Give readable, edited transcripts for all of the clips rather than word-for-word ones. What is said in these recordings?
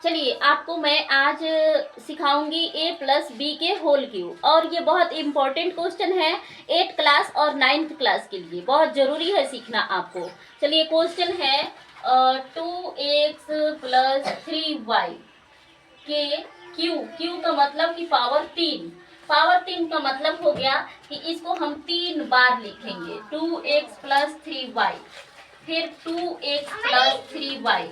चलिए आपको मैं आज सिखाऊंगी ए प्लस बी के होल क्यूब, और ये बहुत इम्पोर्टेंट क्वेश्चन है 8th क्लास और 9th क्लास के लिए, बहुत ज़रूरी है सीखना आपको। चलिए क्वेश्चन है 2x प्लस 3y के क्यू का मतलब कि पावर 3 का मतलब हो गया कि इसको हम 3 बार लिखेंगे। 2x प्लस 3y, फिर 2x प्लस 3y,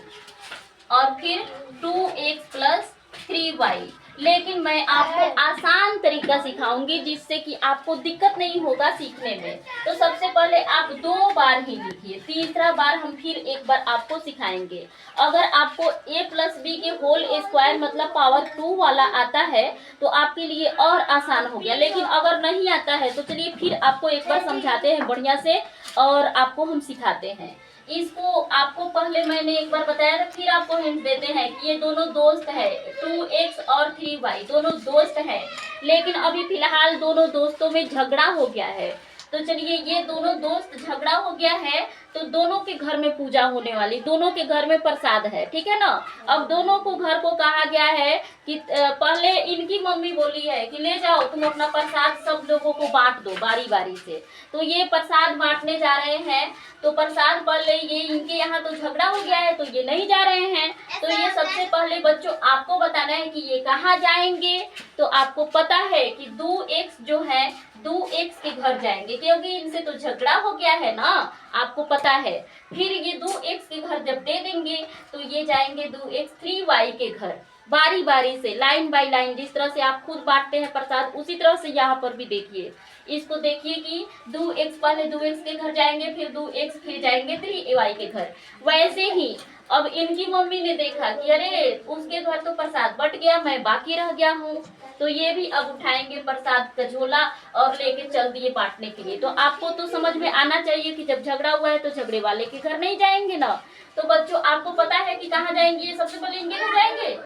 और फिर 2x प्लस 3y। लेकिन मैं आपको आसान तरीका सिखाऊंगी जिससे कि आपको दिक्कत नहीं होगा सीखने में। तो सबसे पहले आप 2 बार ही लिखिए, तीसरा बार हम फिर एक बार आपको सिखाएंगे। अगर आपको a प्लस बी के होल स्क्वायर मतलब पावर 2 वाला आता है तो आपके लिए और आसान हो गया, लेकिन अगर नहीं आता है तो चलिए फिर आपको एक बार समझाते हैं बढ़िया से और आपको हम सिखाते हैं। इसको आपको पहले मैंने एक बार बताया था, फिर आपको हिंट देते हैं कि ये दोनों दोस्त है। 2x और 3y दोनों दोस्त है, लेकिन अभी फिलहाल दोनों दोस्तों में झगड़ा हो गया है। तो चलिए ये दोनों दोस्त झगड़ा हो गया है तो दोनों के घर में पूजा होने वाली, दोनों के घर में प्रसाद है, ठीक है ना। अब दोनों को घर को कहा गया है कि पहले इनकी मम्मी बोली है कि ले जाओ तुम अपना प्रसाद सब लोगों को बांट दो बारी बारी से। तो ये प्रसाद बांटने जा रहे हैं, तो प्रसाद पहले ये इनके यहाँ तो झगड़ा हो गया है तो ये नहीं जा रहे हैं। तो ये सबसे पहले बच्चों आपको बताना है कि ये कहाँ जाएंगे। तो आपको पता है कि 2x जो है 2x के घर जाएंगे, क्योंकि इनसे तो झगड़ा हो गया है ना, आपको पता है। फिर ये 2x के घर जब दे देंगे तो ये जाएंगे 2x 3y के घर, बारी बारी से लाइन बाय लाइन। जिस तरह से आप खुद बांटते हैं प्रसाद उसी तरह से यहाँ पर भी देखिए, इसको देखिए कि 2x पहले 2x के घर जाएंगे, फिर 2x फिर जाएंगे 3y के घर। वैसे ही अब इनकी मम्मी ने देखा कि अरे उसके घर तो प्रसाद बट गया, मैं बाकी रह गया हूँ, तो ये भी अब उठाएंगे प्रसाद का झोला और लेके चल दिए बांटने के लिए। तो आपको तो समझ में आना चाहिए कि जब झगड़ा हुआ है तो झगड़े वाले के घर नहीं जाएंगे ना। तो बच्चों आपको पता है कि कहाँ जाएंगे, ये सबसे पहले इनके घर जाएंगे?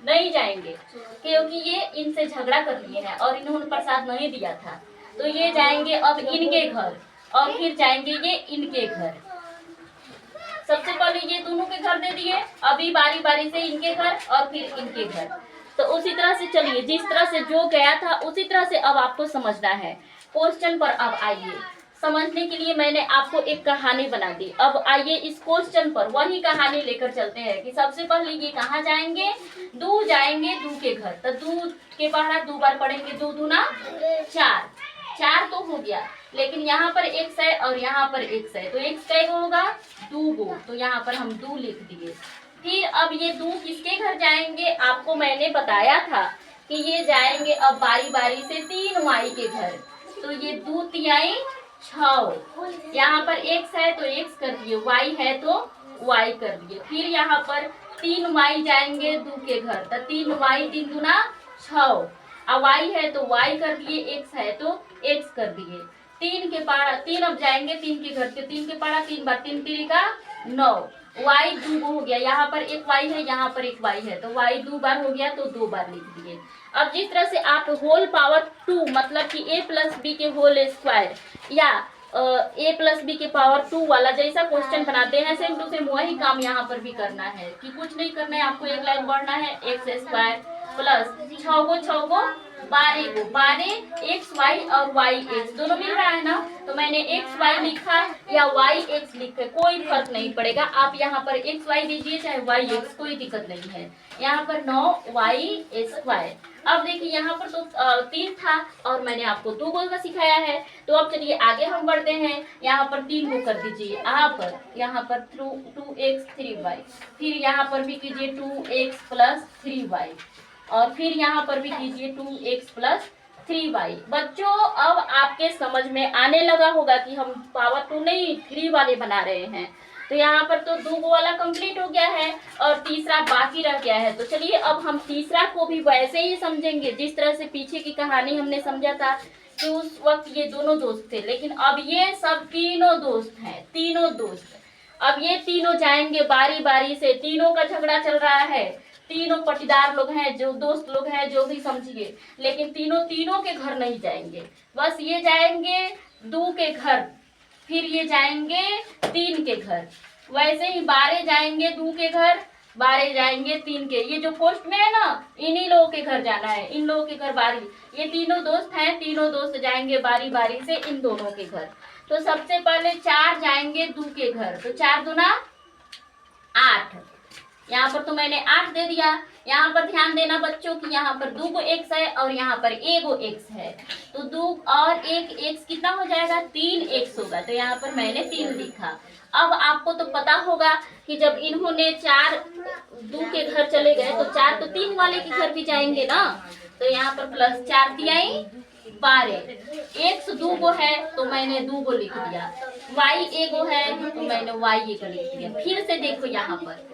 नहीं जाएंगे, क्योंकि ये इनसे झगड़ा कर लिए हैं और इन्होंने प्रसाद नहीं दिया था। तो ये जाएंगे अब इनके घर और फिर जाएंगे ये इनके घर। सबसे पहले ये दोनों के घर दे दिए, अभी बारी बारी से इनके घर और फिर इनके घर। तो उसी तरह से चलिए, जिस तरह से जो गया था उसी तरह से अब आपको समझना है। क्वेश्चन पर अब आइए, समझने के लिए मैंने आपको एक कहानी बना दी। अब आइए इस क्वेश्चन पर वही कहानी लेकर चलते हैं कि सबसे पहले ये कहाँ जाएंगे, दू जाएंगे दू के घर। तो दू के पढ़ा 2 बार पढ़ेंगे, 2 दूना 4, 4 तो हो गया, लेकिन यहाँ पर x है और यहाँ पर x है, तो x का होगा 2 गो, तो यहाँ पर हम 2 लिख दिए। फिर अब ये 2 किसके घर जाएंगे, आपको मैंने बताया था कि ये जाएंगे अब बारी बारी से 3y के घर। तो ये 2 तिहाई 6, यहाँ पर x है तो x कर दिए, y है तो y कर दिए। फिर यहाँ पर 3y जाएंगे 2 के घर, तो 3y 3 दूना 6, अब y है तो y कर दिए, x है तो x कर दिए। 3 के पारा 3 अब जाएंगे 3 के घर के, 3 के पारा 3 बार 3 3 का 9, y 2 हो गया, यहाँ पर एक y है यहाँ पर एक y है, तो y 2 बार हो गया तो 2 बार लिख दिए। अब जिस तरह से आप होल पावर 2 मतलब कि a प्लस बी के होल स्क्वायर या a प्लस बी के पावर 2 वाला जैसा क्वेश्चन बनाते हैं, सेम टू सेम वही काम यहाँ पर भी करना है कि कुछ नहीं करना है, आपको एक लाइन बढ़ना है, एक्स स्क्वायर प्लस 6 गो 12 को 12 एक्स वाई और वाई एक्स दोनों मिल रहा है ना। तो मैंने एक्स वाई लिखा या वाई एक्स लिखा, कोई फर्क नहीं पड़ेगा, आप यहाँ पर एक्स वाई दीजिए चाहे वाई एक्स, कोई दिक्कत नहीं है। यहाँ पर 9 वाई स्क्वायर। अब देखिए यहाँ पर तो 3 था और मैंने आपको 2 गो का सिखाया है। तो अब चलिए आगे हम बढ़ते हैं, यहाँ पर 3 गो कर दीजिए, यहाँ पर 2x 3y, फिर यहाँ पर भी कीजिए 2x प्लस 3y, और फिर यहाँ पर भी कीजिए 2x प्लस 3y। बच्चों अब आपके समझ में आने लगा होगा कि हम पावर 2 नहीं 3 वाले बना रहे हैं। तो यहाँ पर तो 2 गो वाला कंप्लीट हो गया है और तीसरा बाकी रह गया है। तो चलिए अब हम तीसरा को भी वैसे ही समझेंगे जिस तरह से पीछे की कहानी हमने समझा था कि उस वक्त ये दोनों दोस्त थे, लेकिन अब ये सब तीनों दोस्त हैं, तीनों दोस्त। अब ये तीनों जाएंगे बारी बारी से, तीनों का झगड़ा चल रहा है, तीनों पटीदार लोग हैं, जो दोस्त लोग हैं जो भी समझिए, लेकिन तीनों के घर नहीं जाएंगे, बस ये जाएंगे 2 के घर, फिर ये जाएंगे 3 के घर, वैसे ही 12 जाएंगे 2 के घर, 12 जाएंगे 3 के। ये जो पोस्ट में है ना, इन्हीं लोगों के घर जाना है, इन लोगों के घर बारी। ये तीनों दोस्त हैं, तीनों दोस्त जाएंगे बारी बारी से इन दोनों के घर। तो सबसे पहले 4 जाएंगे दू के घर, तो 4 दूना 8। यहाँ पर तो मैंने 8 दे दिया। यहाँ पर ध्यान देना बच्चों कि यहाँ पर 2 गो एक्स है और यहाँ पर 1 गो एक्स है, तो 2 और 1 एक्स कितना हो जाएगा, 3 एक्स होगा। तो यहाँ पर मैंने 3 लिखा। अब आपको तो पता होगा कि जब इन्होंने 4 2 के घर चले गए तो 4 तो 3 वाले के घर भी जाएंगे ना, तो यहाँ पर प्लस 4 तिहाई 12। एक्स 2 गो है तो मैंने 2 गो लिख दिया, वाई 1 गो है तो मैंने वाई 1 लिख दिया। फिर से देखो यहाँ पर,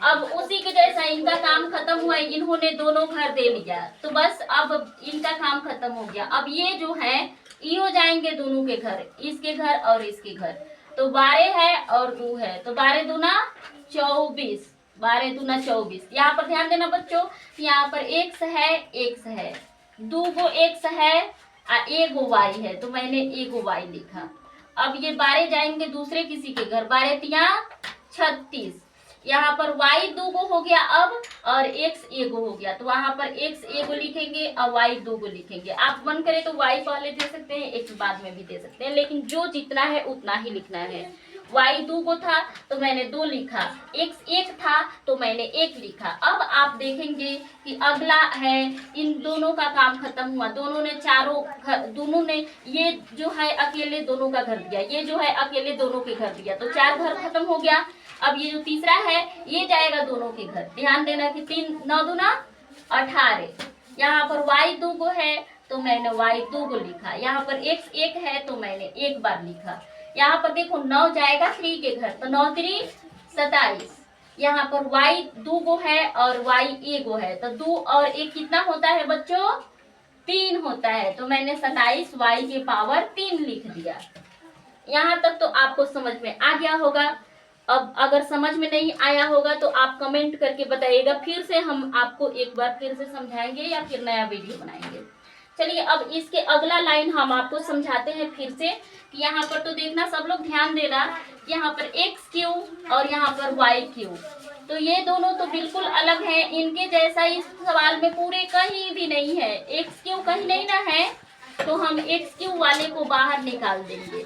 अब उसी के जैसा इनका काम खत्म हुआ, इन्होंने दोनों घर दे लिया, तो बस अब इनका काम खत्म हो गया। अब ये जो है ये हो जाएंगे दोनों के घर, इसके घर और इसके घर। तो 12 है और 2 है, तो 12 दूना 24, 12 दूना 24। यहाँ पर ध्यान देना बच्चों, यहाँ पर एक्स है, 2 गो एक्स है और 1 गो वाई है, तो मैंने 1 गो वाई लिखा। अब ये 12 जाएंगे दूसरे किसी के घर, 12 तिया 36। यहाँ पर y 2 गो हो गया अब, और x 1 गो हो गया, तो वहां पर x 1 गो लिखेंगे और y 2 गो लिखेंगे। आप मन करे तो y पहले दे सकते हैं, x बाद में भी दे सकते हैं, लेकिन जो जितना है उतना ही लिखना है। y 2 गो था तो मैंने 2 लिखा, x 1 था तो मैंने 1 लिखा। अब आप देखेंगे कि अगला है, इन दोनों का काम खत्म हुआ, दोनों ने ये जो है अकेले दोनों का घर दिया, ये जो है अकेले दोनों के घर दिया, तो 4 घर खत्म हो गया। अब ये जो तीसरा है ये जाएगा दोनों के घर। ध्यान देना कि 3 9 दूना 18। यहाँ पर y 2 गो है तो मैंने y 2 गो लिखा। यहाँ पर x 1 है तो मैंने 1 बार लिखा। यहाँ पर देखो 9 जाएगा 3 के घर, तो 9 3 27। यहाँ पर y 2 गो है और y 1 गो है, तो 2 और 1 कितना होता है बच्चों, 3 होता है, तो मैंने 27 y के पावर 3 लिख दिया। यहाँ तक तो आपको समझ में आ गया होगा। अब अगर समझ में नहीं आया होगा तो आप कमेंट करके बताइएगा, फिर से हम आपको एक बार फिर से समझाएंगे या फिर नया वीडियो बनाएंगे। चलिए अब इसके अगला लाइन हम आपको समझाते हैं फिर से, कि यहाँ पर तो देखना सब लोग ध्यान देना, यहाँ पर एक्स क्यू और यहाँ पर वाई क्यू, तो ये दोनों तो बिल्कुल अलग हैं, इनके जैसा इस सवाल में पूरे कहीं भी नहीं है। एक्स क्यू कहीं नहीं ना है, तो हम एक्स क्यू वाले को बाहर निकाल देंगे,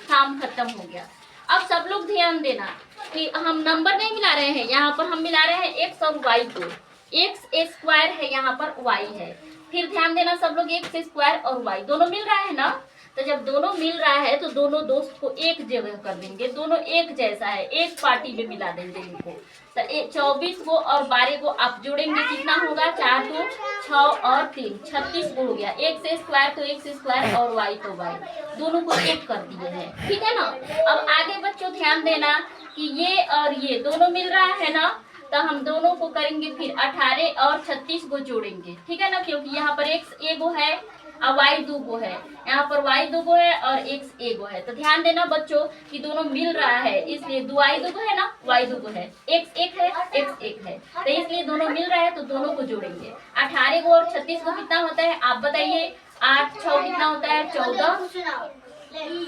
काम खत्म हो गया। अब सब लोग ध्यान देना कि हम नंबर नहीं मिला रहे हैं, यहाँ पर हम मिला रहे हैं एक्स और वाई को। एक्स स्क्वायर है, यहाँ पर वाई है। फिर ध्यान देना सब लोग, एक्स स्क्वायर और वाई दोनों मिल रहा है ना, तो जब दोनों मिल रहा है तो दोनों दोस्त को एक जगह कर देंगे, दोनों एक जैसा है, एक पार्टी में मिला देंगे इनको। तो 24 को और 12 को आप जोड़ेंगे, कितना होगा, 4 तो 6 और 3 36 को हो गया। एक्स स्क्वायर तो एक्स स्क्वायर और वाई तो वाई, दोनों को एक कर दिए हैं, ठीक है ना। अब आगे बच्चों ध्यान देना कि ये और ये दोनों मिल रहा है ना, तो हम दोनों को करेंगे फिर 18 और 36 को जोड़ेंगे, ठीक है ना, क्योंकि यहाँ पर एक्स 1 गो है और वाई 2 गो है, यहाँ पर वाई 2 गो है और एक्स 1 गो है। तो ध्यान देना बच्चों कि दोनों मिल रहा है, इसलिए वाई 2 गो है ना, वाई 2 गो है, एक्स 1 है, एक्स 1 है, तो इसलिए दोनों मिल रहा है तो दोनों को जोड़ेंगे। 18 को और 36 को कितना होता है आप बताइए, 8 6 कितना होता है, 14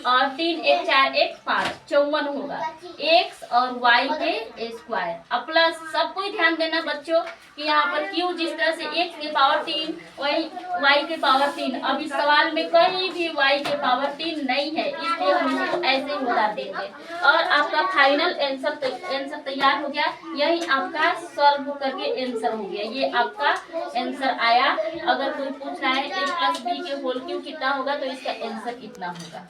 और 3 1 4 1 5 54 होगा, एक्स और वाई के स्क्वायर। अब प्लस सब कोई ध्यान देना बच्चों कि यहाँ पर क्यू जिस तरह से एक्स के पावर 3 वही वाई के पावर 3। अब इस सवाल में कहीं भी वाई के पावर 3 नहीं है, इसलिए हम इसको ऐसे ही बता देंगे और आपका फाइनल आंसर तैयार हो गया। यही आपका सॉल्व करके आंसर हो गया, ये आपका आंसर आया। अगर कोई पूछ रहा है a प्लस बी के होल क्यू कितना होगा तो इसका आंसर इतना होगा।